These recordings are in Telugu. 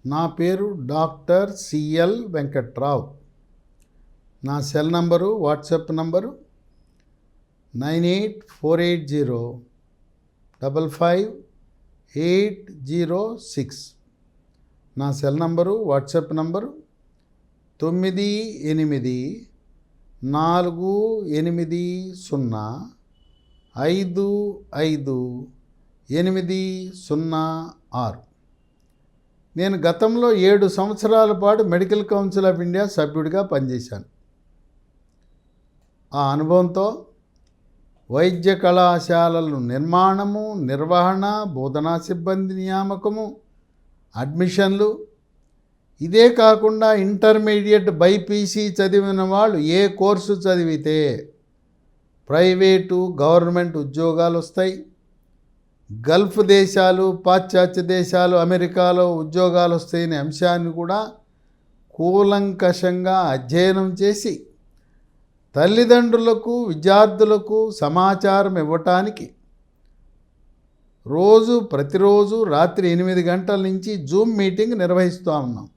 నా పేరు డాక్టర్ సిఎల్ వెంకట్రావు. నా సెల్ నంబరు, వాట్సాప్ నంబరు 9848055806. నా సెల్ నంబరు, వాట్సాప్ నంబరు 9848055806. నేను గతంలో 7 సంవత్సరాల పాటు మెడికల్ కౌన్సిల్ ఆఫ్ ఇండియా సభ్యుడిగా పనిచేశాను. ఆ అనుభవంతో వైద్య కళాశాలల నిర్మాణము, నిర్వహణ, బోధనా సిబ్బంది నియామకము, అడ్మిషన్లు, ఇదే కాకుండా ఇంటర్మీడియట్ బైపీసీ చదివిన వాళ్ళు ఏ కోర్సు చదివితే ప్రైవేటు, గవర్నమెంట్ ఉద్యోగాలు వస్తాయి, గల్ఫ్ దేశాలు, పాశ్చాత్య దేశాలు, అమెరికాలో ఉద్యోగాలు వస్తాయనే అంశాన్ని కూడా కూలంకషంగా అధ్యయనం చేసి తల్లిదండ్రులకు, విద్యార్థులకు సమాచారం ఇవ్వటానికి ప్రతిరోజు రాత్రి 8 గంటల నుంచి జూమ్ మీటింగ్ నిర్వహిస్తూ ఉన్నాం.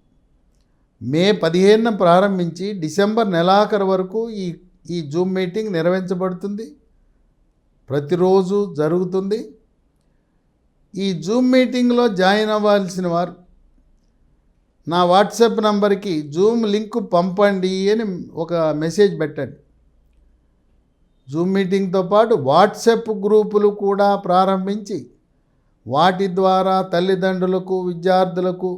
మే 15న ప్రారంభించి డిసెంబర్ నెలాఖరు వరకు ఈ జూమ్ మీటింగ్ నిర్వహించబడుతుంది. ప్రతిరోజు జరుగుతుంది. ఈ జూమ్ మీటింగ్లో జాయిన్ అవ్వాల్సిన వారు నా వాట్సాప్ నంబర్కి జూమ్ లింక్ పంపండి అని ఒక మెసేజ్ పెట్టండి. జూమ్ మీటింగ్తో పాటు వాట్సాప్ గ్రూపులు కూడా ప్రారంభించి వాటి ద్వారా తల్లిదండ్రులకు, విద్యార్థులకు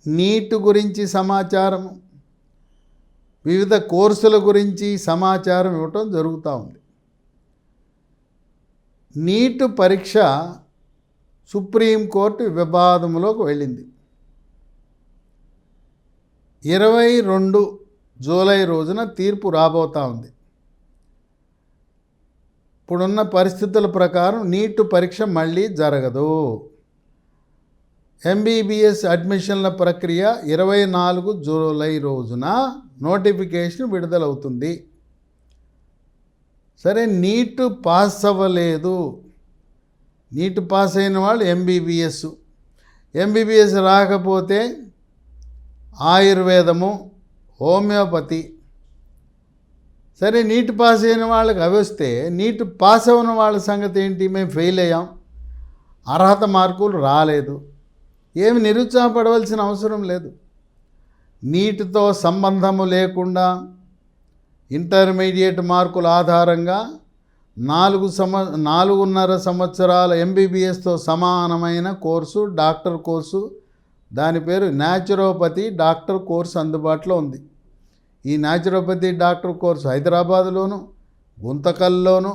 నీట్ గురించి సమాచారం, వివిధ కోర్సుల గురించి సమాచారం ఇవ్వటం జరుగుతూ ఉంది. నీట్ పరీక్ష సుప్రీంకోర్టు వివాదంలోకి వెళ్ళింది. 22 జూలై రోజున తీర్పు రాబోతూ ఉంది. ఇప్పుడున్న పరిస్థితుల ప్రకారం నీట్ పరీక్ష మళ్ళీ జరగదు. ఎంబీబీఎస్ అడ్మిషన్ల ప్రక్రియ 24 జూలై రోజున నోటిఫికేషన్ విడుదలవుతుంది. సరే, నీట్ పాస్ అవ్వలేదు. నీట్ పాస్ అయిన వాళ్ళు ఎంబీబీఎస్ రాకపోతే ఆయుర్వేదము, హోమియోపతి. సరే, నీట్ పాస్ అయిన వాళ్ళకి అవి వస్తే నీట్ పాస్ అయిన వాళ్ళ సంగతి ఏంటి? మేము ఫెయిల్ అయ్యాం, అర్హత మార్కులు రాలేదు. ఏమి నిరుత్సాహపడవలసిన అవసరం లేదు. నీటితో సంబంధము లేకుండా ఇంటర్మీడియట్ మార్కుల ఆధారంగా 4.5 సంవత్సరాల ఎంబీబీఎస్తో సమానమైన కోర్సు, డాక్టర్ కోర్సు, దాని పేరు న్యాచురోపతి డాక్టర్ కోర్సు అందుబాటులో ఉంది. ఈ న్యాచురోపతి డాక్టర్ కోర్సు హైదరాబాదులోను, గుంతకల్లోను,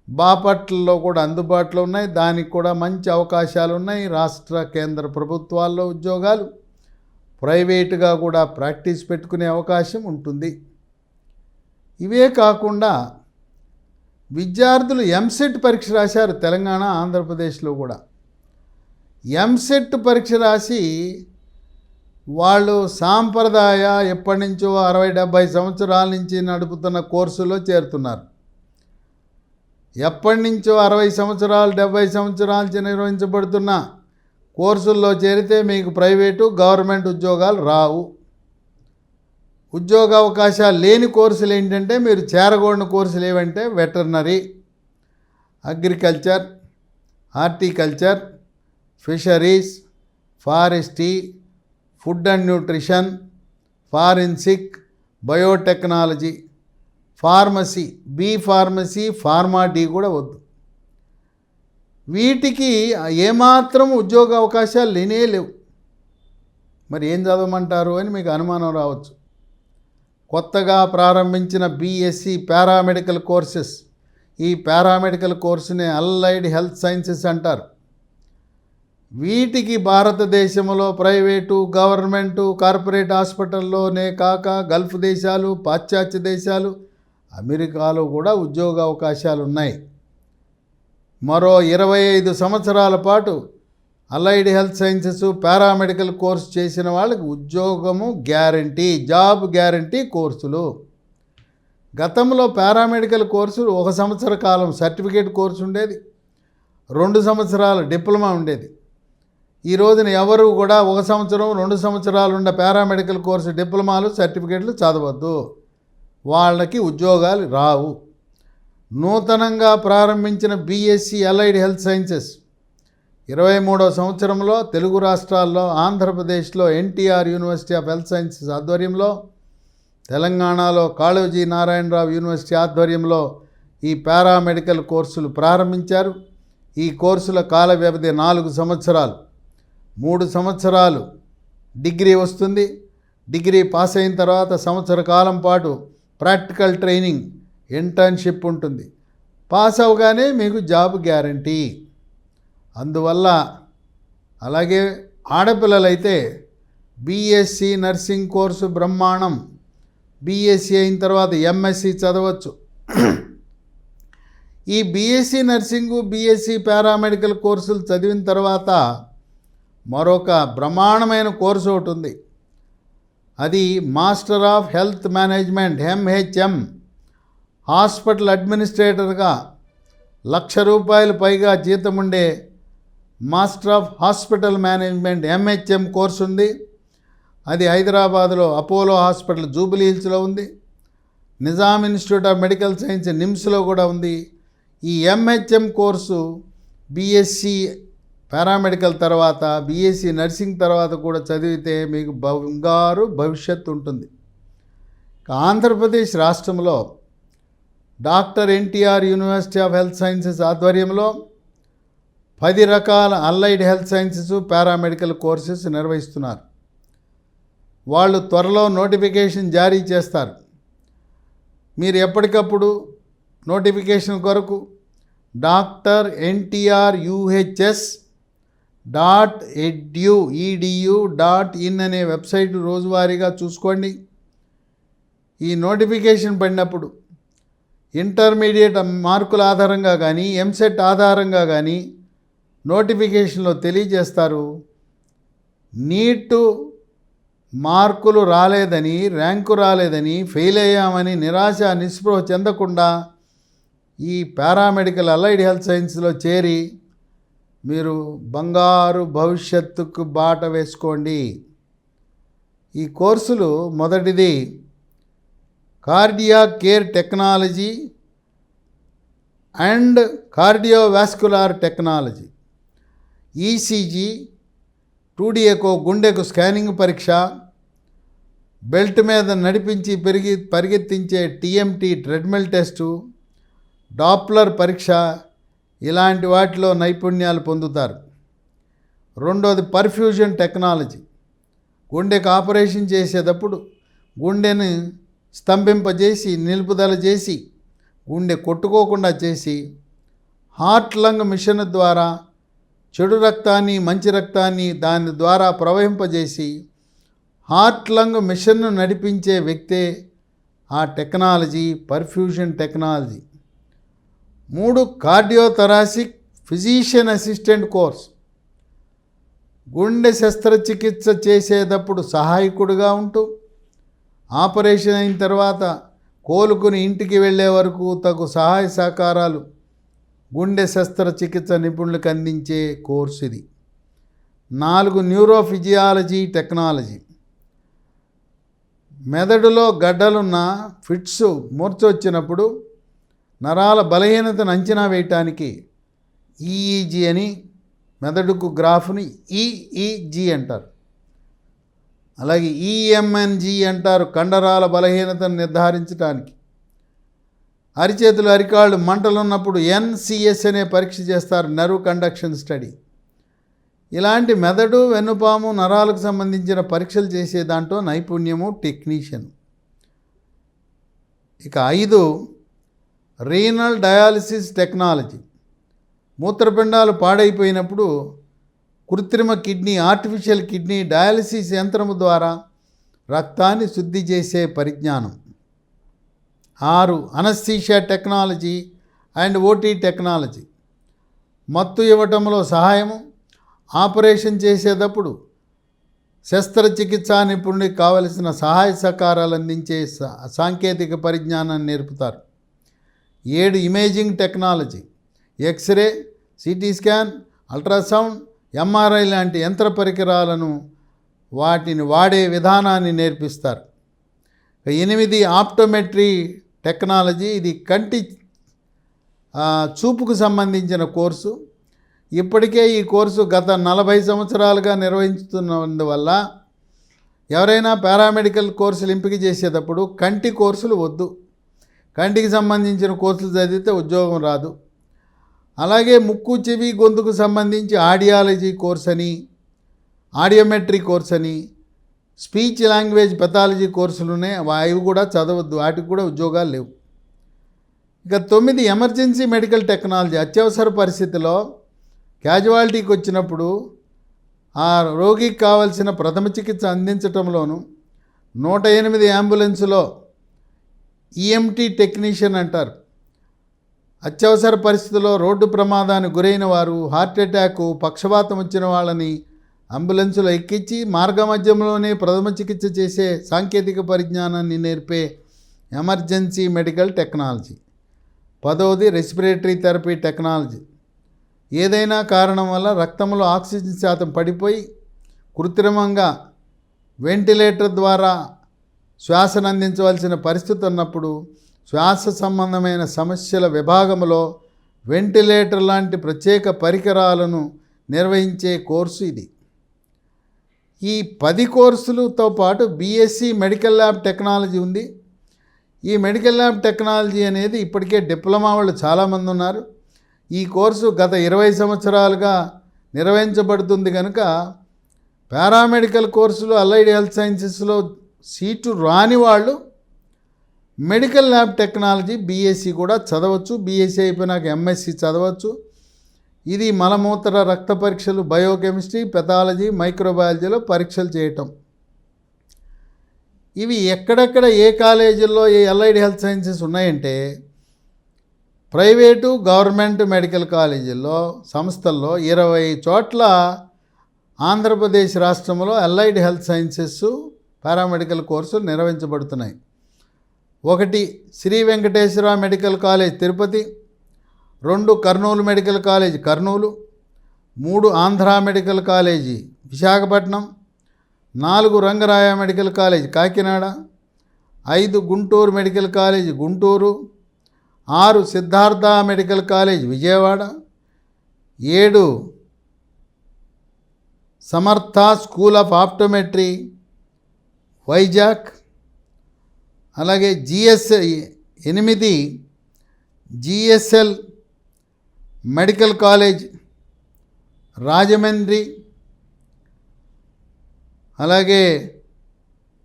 బాపట్లలో కూడా అందుబాటులో ఉన్నాయి. దానికి కూడా మంచి అవకాశాలు ఉన్నాయి. రాష్ట్ర, కేంద్ర ప్రభుత్వాల్లో ఉద్యోగాలు, ప్రైవేటుగా కూడా ప్రాక్టీస్ పెట్టుకునే అవకాశం ఉంటుంది. ఇవే కాకుండా విద్యార్థులు ఎంసెట్ పరీక్ష రాశారు. తెలంగాణ, ఆంధ్రప్రదేశ్లో కూడా ఎంసెట్ పరీక్ష రాసి వాళ్ళు సాంప్రదాయ ఎప్పటి నుంచో 60-70 సంవత్సరాల నుంచి నడుపుతున్న కోర్సులో చేరుతున్నారు. ఎప్పటి నుంచో 60 సంవత్సరాలు, 70 సంవత్సరాల నుంచి నిర్వహించబడుతున్న కోర్సుల్లో చేరితే మీకు ప్రైవేటు, గవర్నమెంట్ ఉద్యోగాలు రావు. ఉద్యోగ అవకాశాలు లేని కోర్సులు ఏంటంటే, మీరు చేరకూడని కోర్సులు ఏవంటే veterinary, agriculture, horticulture, fisheries, forestry, food and nutrition, forensic, biotechnology, pharmacy, B pharmacy, pharma D కూడా వద్దు. వీటికి ఏమాత్రం ఉద్యోగ అవకాశాలు లేవు. మరి ఏం చదవమంటారు అని మీకు అనుమానం రావచ్చు. కొత్తగా ప్రారంభించిన బీఎస్సీ పారామెడికల్ కోర్సెస్, ఈ పారామెడికల్ కోర్సునే అల్లైడ్ హెల్త్ సైన్సెస్ అంటారు. వీటికి భారతదేశంలో ప్రైవేటు, గవర్నమెంటు, కార్పొరేట్ హాస్పిటల్లోనే కాక గల్ఫ్ దేశాలు, పాశ్చాత్య దేశాలు, అమెరికాలో కూడా ఉద్యోగ అవకాశాలు ఉన్నాయి. మరో 25 సంవత్సరాల పాటు allied health sciences, paramedical course చేసిన వాళ్ళకి ఉద్యోగము గ్యారంటీ, జాబ్ గ్యారంటీ కోర్సులు. గతంలో పారామెడికల్ కోర్సులు 1 సంవత్సర కాలం సర్టిఫికేట్ కోర్సు ఉండేది, 2 సంవత్సరాల డిప్లొమా ఉండేది. ఈ రోజున ఎవరు కూడా 1 సంవత్సరం 2 సంవత్సరాలు ఉన్న పారామెడికల్ కోర్సు డిప్లొమాలు సర్టిఫికేట్లు చదవద్దు, వాళ్ళకి ఉద్యోగాలు రావు. నూతనంగా ప్రారంభించిన బీఎస్సీ అలైడ్ హెల్త్ సైన్సెస్ 23వ సంవత్సరంలో తెలుగు రాష్ట్రాల్లో ఆంధ్రప్రదేశ్లో NTR university of health sciences ఆధ్వర్యంలో, తెలంగాణలో కాళోజీ నారాయణరావు యూనివర్సిటీ ఆధ్వర్యంలో ఈ పారామెడికల్ కోర్సులు ప్రారంభించారు. ఈ కోర్సుల కాల వ్యవధి 4 సంవత్సరాలు. 3 సంవత్సరాలు డిగ్రీ వస్తుంది. డిగ్రీ పాస్ అయిన తర్వాత సంవత్సర కాలం పాటు ప్రాక్టికల్ ట్రైనింగ్, ఇంటర్న్షిప్ ఉంటుంది. పాస్ అవగానే మీకు జాబ్ గ్యారంటీ. అందువల్ల అలాగే ఆడపిల్లలైతే బీఎస్సీ నర్సింగ్ కోర్సు బ్రహ్మాండం. బీఎస్సీ అయిన తర్వాత ఎంఎస్సీ చదవచ్చు. ఈ బీఎస్సీ నర్సింగు, బీఎస్సీ పారామెడికల్ కోర్సులు చదివిన తర్వాత మరొక బ్రహ్మాండమైన కోర్సు ఒకటి ఉంది. అది master of health management, MHM. Hospital అడ్మినిస్ట్రేటర్గా ₹1,00,000 పైగా జీతం ఉండే master of hospital management MHM course ఉంది. అది హైదరాబాద్లో అపోలో హాస్పిటల్ జూబిలీ హిల్స్లో ఉంది. Nizam institute of medical science నిమ్స్లో కూడా ఉంది. ఈ ఎంహెచ్ఎం కోర్సు బీఎస్సీ పారామెడికల్ తర్వాత, బీఎస్సీ నర్సింగ్ తర్వాత కూడా చదివితే మీకు బంగారు భవిష్యత్తు ఉంటుంది. ఆంధ్రప్రదేశ్ రాష్ట్రంలో doctor NTR university of health sciences ఆధ్వర్యంలో 10 రకాల allied health sciences paramedical courses నిర్వహిస్తున్నారు. వాళ్ళు త్వరలో నోటిఫికేషన్ జారీ చేస్తారు. మీరు ఎప్పటికప్పుడు నోటిఫికేషన్ కొరకు drUHS.edu.in అనే వెబ్సైట్ రోజువారీగా చూసుకోండి. ఈ నోటిఫికేషన్ పడినప్పుడు ఇంటర్మీడియట్ మార్కుల ఆధారంగా కానీ, ఎంసెట్ ఆధారంగా కానీ నోటిఫికేషన్లో తెలియజేస్తారు. నీటు మార్కులు రాలేదని, ర్యాంకు రాలేదని, ఫెయిల్ అయ్యామని నిరాశ నిస్పృహ చెందకుండా ఈ పారామెడికల్ అలైడ్ హెల్త్ సైన్స్లో చేరి మీరు బంగారు భవిష్యత్తుకు బాట వేసుకోండి. ఈ కోర్సులు మొదటిది cardiac care technology and cardiovascular technology. ECG, 2D echo గుండెకు స్కానింగ్ పరీక్ష, బెల్ట్ మీద నడిపించి పరిగెత్తించే టీఎంటీ ట్రెడ్మిల్ టెస్టు, డాప్లర్ పరీక్ష, ఇలాంటి వాటిలో నైపుణ్యాలు పొందుతారు. రెండోది పర్ఫ్యూజన్ టెక్నాలజీ. గుండెకు ఆపరేషన్ చేసేటప్పుడు గుండెని స్తంభింపజేసి, నిలుపుదల చేసి, గుండె కొట్టుకోకుండా చేసి, హార్ట్ లంగ్ మిషన్ ద్వారా చెడు రక్తాన్ని, మంచి రక్తాన్ని దాని ద్వారా ప్రవహింపజేసి హార్ట్ లంగ్ మిషన్ను నడిపించే వ్యక్తే ఆ technology, perfusion technology. 3 cardiothoracic physician assistant course. గుండె శస్త్రచికిత్స చేసేటప్పుడు సహాయకుడిగా ఉంటూ ఆపరేషన్ అయిన తర్వాత కోలుకుని ఇంటికి వెళ్ళే వరకు తగు సహాయ సహకారాలు గుండె శస్త్రచికిత్స నిపుణులకు అందించే కోర్సు ఇది. 4 న్యూరోఫిజియాలజీ టెక్నాలజీ. మెదడులో గడ్డలున్న ఫిట్స్, మూర్ఛ వచ్చినప్పుడు నరాల బలహీనతను అంచనా వేయటానికి ఈఈజీ అని, మెదడుకు గ్రాఫ్ని ఈఈజీ అంటారు. అలాగే ఈఎంఎన్జీ అంటారు, కండరాల బలహీనతను నిర్ధారించడానికి. అరిచేతులు, అరికాళ్ళు మంటలున్నప్పుడు ఎన్సిఎస్ అనే పరీక్ష చేస్తారు, నర్వ్ కండక్షన్ స్టడీ. ఇలాంటి మెదడు, వెన్నుపాము, నరాలకు సంబంధించిన పరీక్షలు చేసే దాంట్లో నైపుణ్యము, టెక్నీషియన్. ఇక 5 రీనల్ డయాలసిస్ టెక్నాలజీ. మూత్రపిండాలు పాడైపోయినప్పుడు కృత్రిమ కిడ్నీ, ఆర్టిఫిషియల్ కిడ్నీ డయాలసిస్ యంత్రము ద్వారా రక్తాన్ని శుద్ధి చేసే పరిజ్ఞానం. 6 anaesthesia technology and OT technology. మత్తు ఇవ్వటంలో సహాయము, ఆపరేషన్ చేసేటప్పుడు శస్త్రచికిత్సా నిపుణుడికి కావలసిన సహాయ సహకారాలు అందించే సాంకేతిక పరిజ్ఞానాన్ని నేర్పుతారు. 7 imaging technology. X-ray, CT scan, ultrasound, MRI లాంటి యంత్ర పరికరాలను వాటిని వాడే విధానాన్ని నేర్పిస్తారు. 8 ఆప్టోమెట్రీ టెక్నాలజీ, ఇది కంటి చూపుకు సంబంధించిన కోర్సు. ఇప్పటికే ఈ కోర్సు గత 40 సంవత్సరాలుగా నిర్వహిస్తున్నందువల్ల ఎవరైనా పారామెడికల్ కోర్సులు ఎంపిక చేసేటప్పుడు కంటి కోర్సులు వద్దు, కంటికి సంబంధించిన కోర్సులు చదివితే ఉద్యోగం రాదు. అలాగే ముక్కు చెవి గొంతుకు సంబంధించి ఆడియాలజీ కోర్స్ అని, ఆడియోమెట్రీ కోర్స్ అని, స్పీచ్ లాంగ్వేజ్ పెథాలజీ కోర్సులునే, అవి కూడా చదవద్దు, వాటికి కూడా ఉద్యోగాలు లేవు. ఇక 9 ఎమర్జెన్సీ మెడికల్ టెక్నాలజీ. అత్యవసర పరిస్థితిలో క్యాజువాలిటీకి వచ్చినప్పుడు ఆ రోగికి కావలసిన ప్రథమ చికిత్స అందించటంలోనూ 108 అంబులెన్సులో ఈఎంటీ టెక్నీషియన్ అంటారు. అత్యవసర పరిస్థితుల్లో రోడ్డు ప్రమాదానికి గురైన వారు, హార్ట్ అటాక్, పక్షవాతం వచ్చిన వాళ్ళని అంబులెన్సులో ఎక్కించి మార్గమధ్యంలోనే ప్రథమ చికిత్స చేసే సాంకేతిక పరిజ్ఞానాన్ని నేర్పే ఎమర్జెన్సీ మెడికల్ టెక్నాలజీ. 10వది రెస్పిరేటరీ థెరపీ టెక్నాలజీ. ఏదైనా కారణం వల్ల రక్తంలో ఆక్సిజన్ శాతం పడిపోయి కృత్రిమంగా వెంటిలేటర్ ద్వారా శ్వాసను అందించవలసిన పరిస్థితి ఉన్నప్పుడు శ్వాస సంబంధమైన సమస్యల విభాగంలో వెంటిలేటర్ లాంటి ప్రత్యేక పరికరాలను నిర్వహించే కోర్సు ఇది. ఈ 10 కోర్సులతో పాటు బీఎస్సీ మెడికల్ ల్యాబ్ టెక్నాలజీ ఉంది. ఈ మెడికల్ ల్యాబ్ టెక్నాలజీ అనేది ఇప్పటికే డిప్లొమా వాళ్ళు చాలామంది ఉన్నారు. ఈ కోర్సు గత 20 సంవత్సరాలుగా నిర్వహించబడుతుంది కనుక పారామెడికల్ కోర్సులు, అలైడ్ హెల్త్ సైన్సెస్లో సీటు రాని వాళ్ళు మెడికల్ ల్యాబ్ టెక్నాలజీ బీఎస్సీ కూడా చదవచ్చు. బీఎస్సీ అయిపోయినాక ఎంఎస్సీ చదవచ్చు. ఇది మలమూత్ర రక్త పరీక్షలు, బయోకెమిస్ట్రీ, పెథాలజీ, మైక్రోబయాలజీలో పరీక్షలు చేయటం. ఇవి ఎక్కడెక్కడ ఏ కాలేజీల్లో ఏ అలైడ్ హెల్త్ సైన్సెస్ ఉన్నాయంటే ప్రైవేటు, గవర్నమెంట్ మెడికల్ కాలేజీల్లో, సంస్థల్లో 20 చోట్ల ఆంధ్రప్రదేశ్ రాష్ట్రంలో అలైడ్ హెల్త్ సైన్సెస్ పారామెడికల్ కోర్సులు నిర్వహించబడుతున్నాయి. 1 Shri Venkateswara medical college Tirupati, 2 Kurnool medical college Kurnool, 3 Andhra medical college Visakhapatnam, 4 Rangaraya medical college Kakinada, 5 Guntur medical college Guntur, 6 Siddhartha medical college Vijayawada, 7 Samartha school of optometry Vizag, అలాగే 8 జిఎస్ఎల్ మెడికల్ కాలేజ్ రాజమండ్రి, అలాగే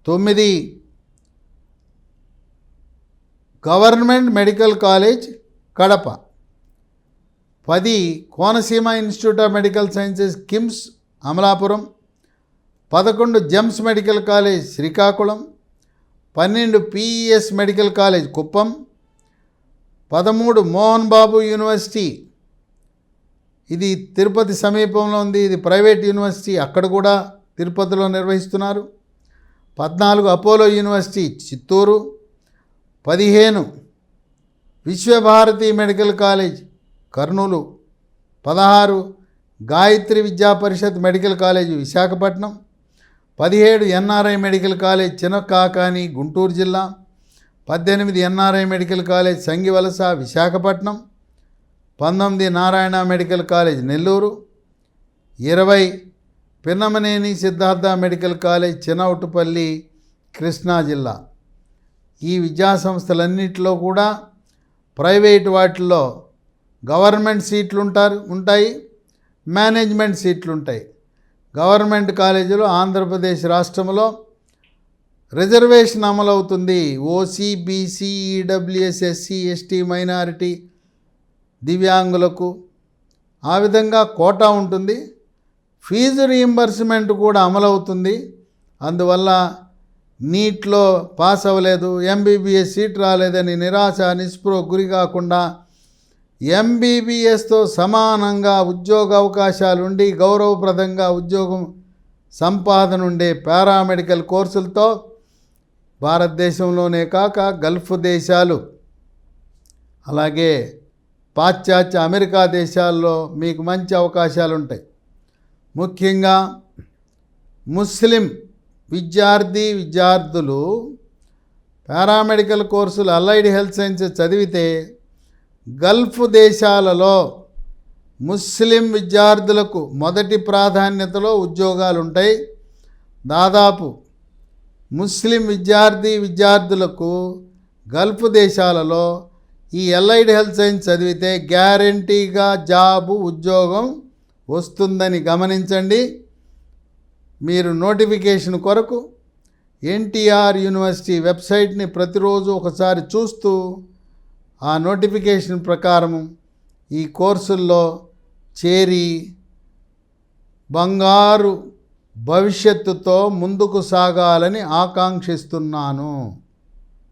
9 government medical college Kadapa, 10 Konaseema institute of medical sciences KIMS Amalapuram, 11 GEMS medical college Srikakulam, 12 PES medical college Kuppam, 13 Mohan Babu university, ఇది తిరుపతి సమీపంలో ఉంది, ఇది ప్రైవేట్ యూనివర్సిటీ, అక్కడ కూడా తిరుపతిలో నిర్వహిస్తున్నారు. 14 Apollo university Chittoor, 15 Vishwabharati medical college Kurnool, 16 Gayatri Vidya Parishad medical college Visakhapatnam, 17 NRI medical college Chinakakani Guntur జిల్లా, 18 NRI medical college Sangivalasa Visakhapatnam, 19 Narayana medical college Nellore, 20 Pinnamaneni Siddhartha medical college Chinoutpalli Krishna జిల్లా. ఈ విద్యాసంస్థలన్నింటిలో కూడా ప్రైవేట్ వాటిల్లో గవర్నమెంట్ సీట్లు ఉంటాయి, మేనేజ్మెంట్ సీట్లు ఉంటాయి. గవర్నమెంట్ కాలేజీలో ఆంధ్రప్రదేశ్ రాష్ట్రంలో రిజర్వేషన్ అమలవుతుంది. OC, BC, EWS, SC, ST, minority, దివ్యాంగులకు ఆ విధంగా కోటా ఉంటుంది. ఫీజు రీయింబర్స్మెంట్ కూడా అమలవుతుంది. అందువల్ల నీట్లో పాస్ అవ్వలేదు, ఎంబీబీఎస్ సీట్ రాలేదని నిరాశ నిస్పృహ గురి కాకుండా ఎంబీబీఎస్తో సమానంగా ఉద్యోగ అవకాశాలు ఉండి గౌరవప్రదంగా ఉద్యోగం సంపాదన ఉండే పారామెడికల్ కోర్సులతో భారతదేశంలోనే కాక గల్ఫ్ దేశాలు, అలాగే పాశ్చాత్య అమెరికా దేశాల్లో మీకు మంచి అవకాశాలు ఉంటాయి. ముఖ్యంగా ముస్లిం విద్యార్థులు పారామెడికల్ కోర్సులు అలైడ్ హెల్త్ సైన్సెస్ చదివితే గల్ఫ్ దేశాలలో ముస్లిం విద్యార్థులకు మొదటి ప్రాధాన్యతలో ఉద్యోగాలు ఉంటాయి. దాదాపు ముస్లిం విద్యార్థులకు గల్ఫ్ దేశాలలో ఈ అలైడ్ హెల్త్ సైన్స్ చదివితే గ్యారంటీగా ఉద్యోగం వస్తుందని గమనించండి. మీరు నోటిఫికేషన్ కొరకు ఎన్టీఆర్ యూనివర్సిటీ వెబ్సైట్ని ప్రతిరోజు ఒకసారి చూస్తూ ఆ నోటిఫికేషన్ ప్రకారం ఈ కోర్సుల్లో చేరి బంగారు భవిష్యత్తుతో ముందుకు సాగాలని ఆకాంక్షిస్తున్నాను.